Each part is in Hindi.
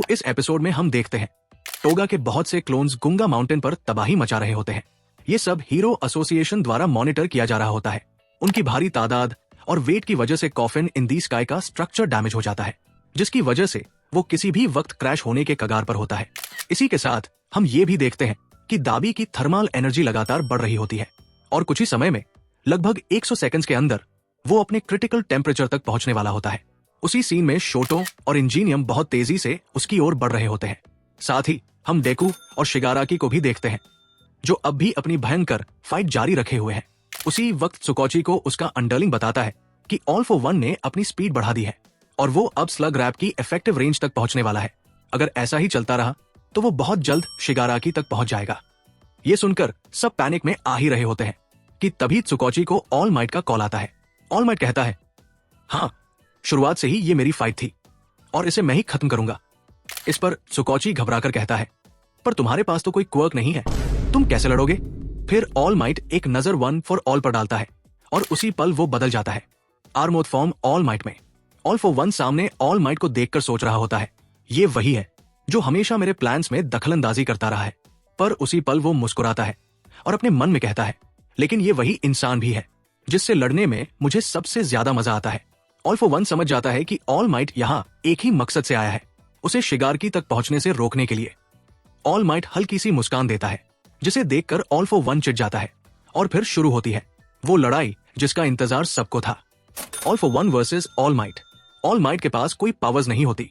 तो इस एपिसोड में हम देखते हैं टोगा के बहुत से क्लोन्स गुंगा माउंटेन पर तबाही मचा रहे होते हैं। ये सब हीरो एसोसिएशन द्वारा मॉनिटर किया जा रहा होता है। उनकी भारी तादाद और वेट की वजह से कॉफिन इन दी स्काई का स्ट्रक्चर डैमेज हो जाता है, जिसकी वजह से वो किसी भी वक्त क्रैश होने के कगार पर होता है। इसी के साथ हम ये भी देखते हैं कि दाबी की थर्मल एनर्जी लगातार बढ़ रही होती है और कुछ ही समय में लगभग 100 सेकंड्स के अंदर वो अपने क्रिटिकल टेम्परेचर तक पहुंचने वाला होता है। उसी सीन में शोटो और इंजीनियम बहुत तेजी से उसकी ओर बढ़ रहे होते हैं। साथ ही हम डेकू और शिगाराकी को भी देखते हैं, जो अब भी अपनी भयंकर फाइट जारी रखे हुए हैं। उसी वक्त त्सुकोची को उसका अंडरलिंग बताता है कि ऑल फॉर वन ने अपनी स्पीड बढ़ा दी है और वो अब स्लग रैप की इफेक्टिव रेंज तक पहुंचने वाला है। अगर ऐसा ही चलता रहा तो वो बहुत जल्द शिगाराकी तक पहुंच जाएगा। ये सुनकर सब पैनिक में आ ही रहे होते हैं कि तभी त्सुकोची को ऑल माइट का कॉल आता है। ऑल माइट कहता है, हाँ, शुरुआत से ही ये मेरी फाइट थी और इसे मैं ही खत्म करूंगा। इस पर त्सुकोची घबराकर कहता है, पर तुम्हारे पास तो कोई क्वर्क नहीं है, तुम कैसे लड़ोगे? फिर ऑल माइट एक नजर वन फॉर ऑल पर डालता है और उसी पल वो बदल जाता है आर्मोर्ड फॉर्म ऑल माइट में। ऑल फॉर वन सामने ऑल माइट को देखकर सोच रहा होता है, ये वही है जो हमेशा मेरे प्लान्स में दखलंदाजी करता रहा है। पर उसी पल वो मुस्कुराता है और अपने मन में कहता है, लेकिन ये वही इंसान भी है जिससे लड़ने में मुझे सबसे ज्यादा मजा आता है। ऑल फॉर वन समझ जाता है कि ऑल माइट यहाँ एक ही मकसद से आया है, उसे शिगारकी तक पहुंचने से रोकने के लिए। ऑल माइट हल्की सी मुस्कान देता है, जिसे देखकर ऑल फॉर वन चिढ़ जाता है और फिर शुरू होती है वो लड़ाई जिसका इंतजार सबको था। All for one versus all might. All might के पास कोई पावर्स नहीं होती।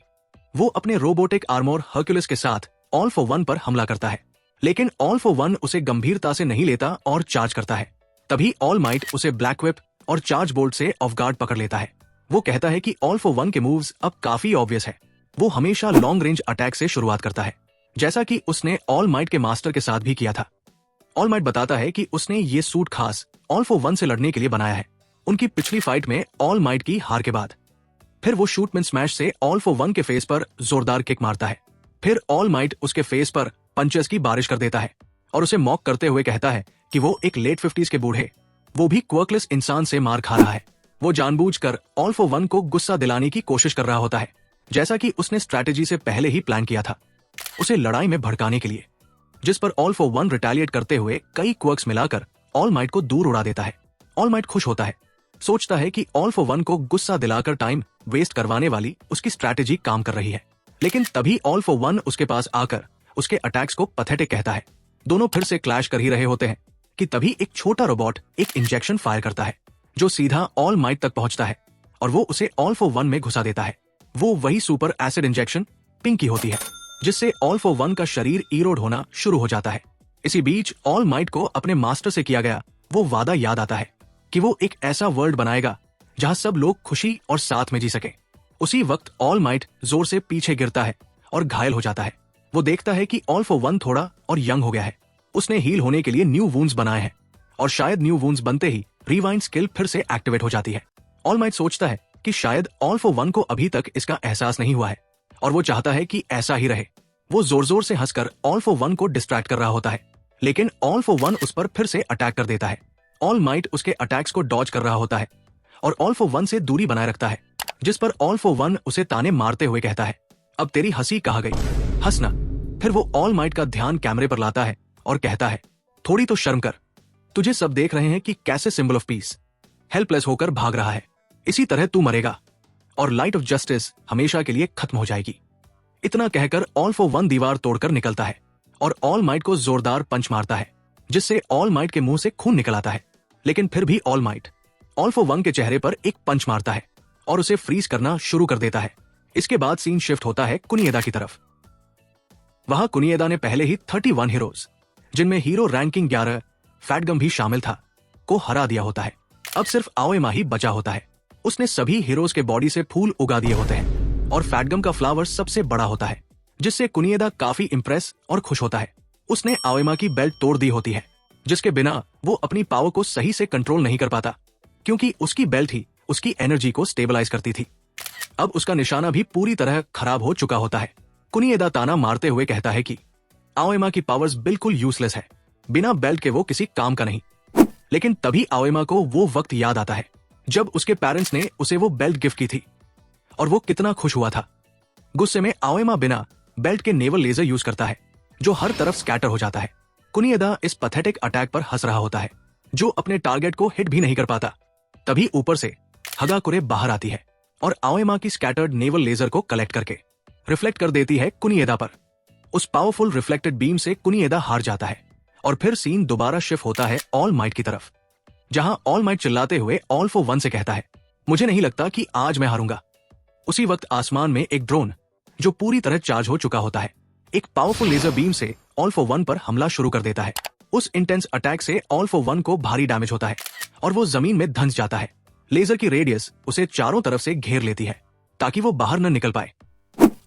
वो अपने रोबोटिक आर्मोर हर्क्यूलिस के साथ ऑल फॉर वन पर हमला करता है, लेकिन ऑल फॉर वन उसे गंभीरता से नहीं लेता और चार्ज करता है। तभी ऑल माइट उसे ब्लैक व्हिप और चार्ज बोल्ट से ऑफ गार्ड पकड़ लेता है। वो कहता है कि ऑल फॉर वन के मूव्स अब काफी ऑब्वियस है। वो हमेशा लॉन्ग रेंज अटैक से शुरुआत करता है, जैसा कि उसने ऑल माइट के मास्टर के साथ भी किया था। ऑल माइट बताता है कि उसने ये सूट खास ऑल फॉर वन से लड़ने के लिए बनाया है, उनकी पिछली फाइट में ऑल माइट की हार के बाद। फिर वो शूट में स्मैश से ऑल फॉर वन के फेस पर जोरदार किक मारता है। फिर ऑल माइट उसके फेस पर पंचेस की बारिश कर देता है और उसे मॉक करते हुए कहता है कि वो एक लेट 50s के बूढ़े, वो भी क्वर्कलेस इंसान से मार खा रहा है। वो जानबूझकर ऑल फॉर वन को गुस्सा दिलाने की कोशिश कर रहा होता है, जैसा कि उसने स्ट्रैटेजी से पहले ही प्लान किया था, उसे लड़ाई में भड़काने के लिए। जिस पर ऑल फॉर वन रिटेलिएट करते हुए कई क्वर्क्स मिलाकर ऑल माइट को दूर उड़ा देता है। ऑल माइट खुश होता है, सोचता है कि ऑल फॉर वन को गुस्सा दिलाकर टाइम वेस्ट करवाने वाली उसकी स्ट्रैटेजी काम कर रही है। लेकिन तभी ऑल फॉर वन उसके पास आकर उसके अटैक्स को पैथेटिक कहता है। दोनों फिर से क्लैश कर ही रहे होते हैं कि तभी एक छोटा रोबोट एक इंजेक्शन फायर करता है, जो सीधा ऑल माइट तक पहुंचता है और वो उसे ऑल फॉर वन में घुसा देता है। वो वही सुपर एसिड इंजेक्शन पिंक की होती है, जिससे ऑल फॉर वन का शरीर इरोड होना शुरू हो जाता है। इसी बीच ऑल माइट को अपने मास्टर से किया गया वो वादा याद आता है कि वो एक ऐसा वर्ल्ड बनाएगा जहां सब लोग खुशी और साथ में जी सके। उसी वक्त ऑल माइट जोर से पीछे गिरता है और घायल हो जाता है। वो देखता है कि ऑल फॉर वन थोड़ा और यंग हो गया है। उसने हील होने के लिए न्यू वुंड्स बनाए हैं और शायद न्यू वुंड्स बनते ही रिवाइंड स्किल फिर से एक्टिवेट हो जाती है। ऑल माइट सोचता है कि शायद ऑल फॉर वन को अभी तक इसका एहसास नहीं हुआ है और वो चाहता है कि ऐसा ही रहे। वो जोर जोर से हंसकर ऑल फॉर वन को डिस्ट्रैक्ट कर रहा होता है, लेकिन ऑल फॉर वन उस पर फिर से अटैक कर देता है। ऑल माइट उसके अटैक्स को डॉज कर रहा होता है और ऑल फॉर वन से दूरी बनाए रखता है, जिस पर ऑल फॉर वन उसे ताने मारते हुए कहता है, अब तेरी हंसी कहाँ गई, हंसना। फिर वो ऑल माइट का ध्यान कैमरे पर लाता है और कहता है, थोड़ी तो शर्म कर, तुझे सब देख रहे हैं कि कैसे सिंबल ऑफ पीस हेल्पलेस होकर भाग रहा है। इसी तरह तू मरेगा और लाइट ऑफ जस्टिस हमेशा के लिए खत्म हो जाएगी। इतना कहकर ऑल फॉर वन दीवार तोड़कर निकलता है और ऑल माइट को जोरदार पंच मारता है, जिससे ऑल माइट के मुंह से खून निकल आता है। लेकिन फिर भी all might all for one के चेहरे पर एक पंच मारता है और उसे फ्रीज करना शुरू कर देता है। इसके बाद सीन शिफ्ट होता है कुनिएदा की तरफ। वहां कुनिएदा ने पहले ही 31 हीरोज, जिनमें हीरो रैंकिंग 11 फैटगम भी शामिल था, को हरा दिया होता है। अब सिर्फ आओएमा ही बचा होता है। उसने सभी हीरोज के बॉडी से फूल उगा दिए होते हैं और फैटगम का फ्लावर सबसे बड़ा होता है, जिससे कुनिएदा काफी इंप्रेस और खुश होता है। उसने आओएमा की बेल्ट तोड़ दी होती है, जिसके बिना वो अपनी पावर को सही से कंट्रोल नहीं कर पाता, क्योंकि उसकी बेल्ट ही उसकी एनर्जी को स्टेबलाइज करती थी। अब उसका निशाना भी पूरी तरह खराब हो चुका होता है। कुनिएदा ताना मारते हुए कहता है कि आओएमा की पावर्स बिल्कुल यूजलेस है, बिना बेल्ट के वो किसी काम का नहीं। लेकिन तभी आओएमा को वो वक्त याद आता है जब उसके पेरेंट्स ने उसे वो बेल्ट गिफ्ट की थी और वो कितना खुश हुआ था। गुस्से में आओएमा बिना बेल्ट के नेवल लेजर यूज करता है जो हर तरफ स्कैटर हो जाता है। कुनिएदा इस पैथेटिक अटैक पर हंस रहा होता है जो अपने टारगेट को हिट भी नहीं कर पाता। तभी ऊपर से हगाकुरे बाहर आती है और आओएमा की स्कैटर्ड नेवल लेजर को कलेक्ट करके रिफ्लेक्ट कर देती है कुनिएदा पर। उस पावरफुल रिफ्लेक्टेड बीम से कुनिएदा हार जाता है और फिर सीन दोबारा शिफ्ट होता है ऑल माइट की तरफ, जहां ऑल माइट चिल्लाते हुए ऑल फॉर वन से कहता है, मुझे नहीं लगता कि आज मैं हारूंगा। उसी वक्त आसमान में एक ड्रोन जो पूरी तरह चार्ज हो चुका होता है एक पावरफुल लेजर बीम से ऑल फॉर वन पर हमला शुरू कर देता है। उस इंटेंस अटैक से ऑल फॉर वन को भारी डैमेज होता है और वो जमीन में धंस जाता है। लेजर की रेडियस उसे चारों तरफ से घेर लेती है ताकि वो बाहर न निकल पाए।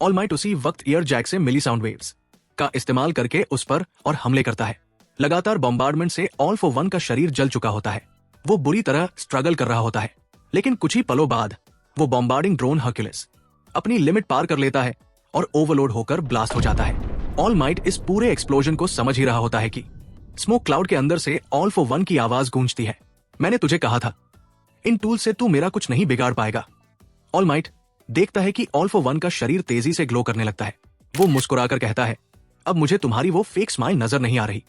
ऑल माइट उसी वक्त ईयर जैक से मिली साउंड वेव्स का इस्तेमाल करके उस पर और हमले करता है। लगातार बॉम्बार्डमेंट से ऑल फॉर वन का शरीर जल चुका होता है। वो बुरी तरह स्ट्रगल कर रहा होता है, लेकिन कुछ ही पलों बाद वो बॉम्बार्डिंग ड्रोन हर्क्यूलिस अपनी लिमिट पार कर लेता है और ओवरलोड होकर ब्लास्ट हो जाता है। ऑल माइट इस पूरे एक्सप्लोजन को समझ ही रहा होता है कि स्मोक क्लाउड के अंदर से ऑल फॉर वन की आवाज गूंजती है, मैंने तुझे कहा था, इन टूल से तू मेरा कुछ नहीं बिगाड़ पाएगा। ऑल माइट देखता है कि ऑल फॉर वन का शरीर तेजी से ग्लो करने लगता है। वो मुस्कुराकर कहता है, अब मुझे तुम्हारी वो फेक स्माइल नजर नहीं आ रही।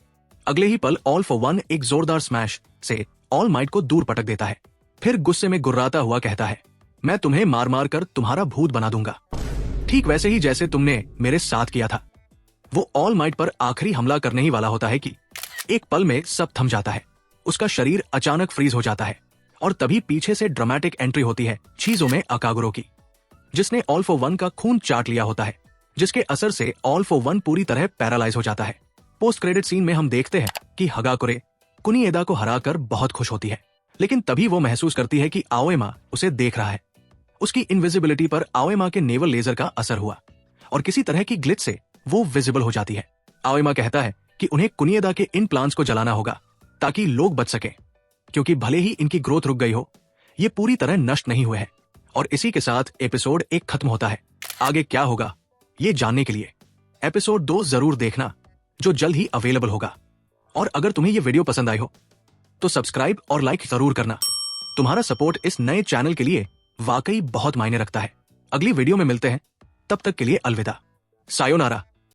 अगले ही पल ऑल फॉर वन एक जोरदार स्मैश से ऑल माइट को दूर पटक देता है। फिर गुस्से में गुर्राता हुआ कहता है, मैं तुम्हें मार मार कर तुम्हारा भूत बना दूंगा, ठीक वैसे ही जैसे तुमने मेरे साथ किया था। वो ऑल माइट पर आखिरी हमला करने ही वाला होता है कि एक पल में सब थम जाता है। उसका शरीर अचानक फ्रीज हो जाता है और तभी पीछे से ड्रामेटिक एंट्री होती है चीजों में अकागुरो की, जिसने ऑल फॉर वन का खून चाट लिया होता है, जिसके असर से ऑल फॉर वन पूरी तरह पैरालाइज हो जाता है। पोस्ट क्रेडिट सीन में हम देखते हैं कि हगाकुरे कुनिएदा को हराकर बहुत खुश होती है, लेकिन तभी वो महसूस करती है कि आओएमा उसे देख रहा है। उसकी इनविजिबिलिटी पर आओएमा के नेवल लेजर का असर हुआ और किसी तरह की ग्लिच से वो विजिबल हो जाती है। आओएमा कहता है कि उन्हें कुनिएदा के इन प्लान्स को जलाना होगा ताकि लोग बच सके, क्योंकि भले ही इनकी ग्रोथ रुक गई हो, ये पूरी तरह नष्ट नहीं हुए हैं। और इसी के साथ एपिसोड 1 खत्म होता है। आगे क्या होगा ये जानने के लिए एपिसोड 2 जरूर देखना, जो जल्द ही अवेलेबल होगा। और अगर तुम्हें ये वीडियो पसंद आई हो तो सब्सक्राइब और लाइक जरूर करना। तुम्हारा सपोर्ट इस नए चैनल के लिए वाकई बहुत मायने रखता है। अगली वीडियो में मिलते हैं, तब तक के लिए अलविदा, सायोनारा।